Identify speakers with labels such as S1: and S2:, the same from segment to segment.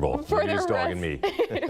S1: For the dog and me.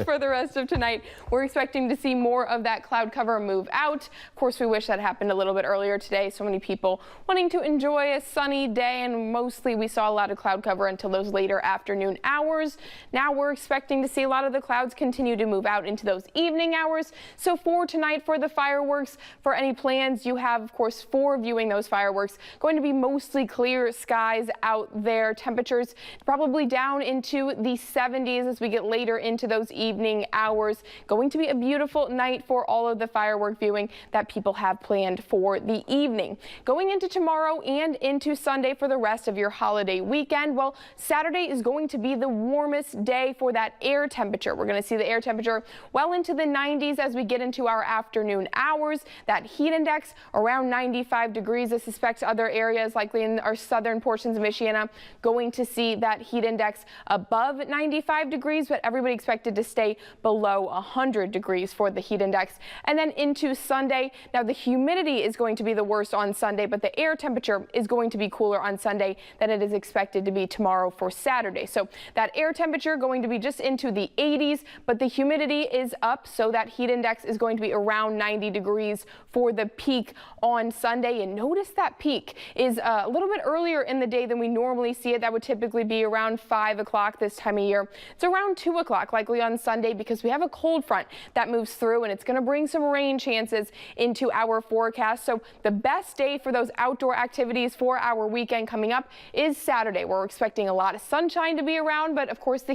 S2: For the rest of tonight, we're expecting to see more of that cloud cover move out. Of course, we wish that happened a little bit earlier today. So many people wanting to enjoy a sunny day, and mostly we saw a lot of cloud cover until those later afternoon hours. Now we're expecting to see a lot of the clouds continue to move out into those evening hours. So for tonight, for the fireworks, for any plans you have, of course, for viewing those fireworks, going to be mostly clear skies out there. Temperatures probably down into the 70s as we get later into those evening hours. Going to be a beautiful night for all of the firework viewing that people have planned for the evening. Going into tomorrow and into Sunday for the rest of your holiday weekend, well, Saturday is going to be the warmest day for that air temperature. We're going to see the air temperature well into the 90s as we get into our afternoon hours. That heat index around 95 degrees. I suspect other areas, likely in our southern portions of Michiana, going to see that heat index above 95 degrees, but everybody expected to stay below 100 degrees for the heat index. And then into Sunday, now the humidity is going to be the worst on Sunday, but the air temperature is going to be cooler on Sunday than it is expected to be tomorrow for Saturday. So that air temperature going to be just into the 80s, but the humidity is up, so that heat index is going to be around 90 degrees for the peak on Sunday. And notice that peak is a little bit earlier in the day than we normally see it. That would typically be around 5 o'clock this time of year. It's around 2 o'clock likely on Sunday because we have a cold front that moves through, and it's going to bring some rain chances into our forecast. So the best day for those outdoor activities for our weekend coming up is Saturday. We're expecting a lot of sunshine to be around, but of course the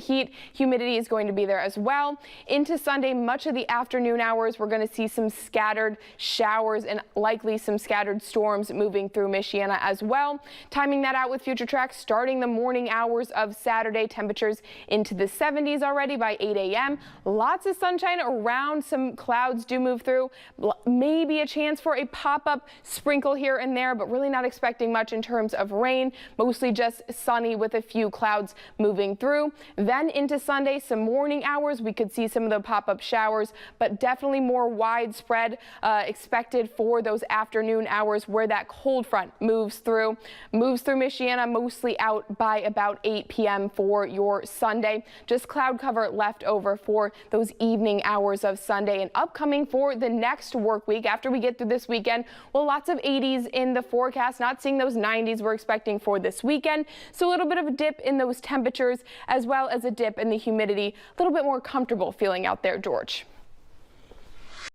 S2: humidity is going to be there as well. Into Sunday, much of the afternoon hours, we're going to see some scattered showers and likely some scattered storms moving through Michiana as well. Timing that out with Future Track, starting the morning hours of Saturday, temperatures into the 70s already by 8 a.m. Lots of sunshine around. Some clouds do move through. Maybe a chance for a pop-up sprinkle here and there, but really not expecting much in terms of rain. Mostly just sunny with a few clouds moving through. Then into Sunday, some morning hours, we could see some of the pop-up showers, but definitely more widespread expected for those afternoon hours where that cold front moves through Michiana, mostly out by about 8 p.m. for your Sunday. Just cloud cover left over for those evening hours of Sunday. And upcoming for the next work week after we get through this weekend, well, lots of 80s in the forecast, not seeing those 90s we're expecting for this weekend. So a little bit of a dip in those temperatures as well as a dip in the humidity. A little bit more comfortable feeling out there, George.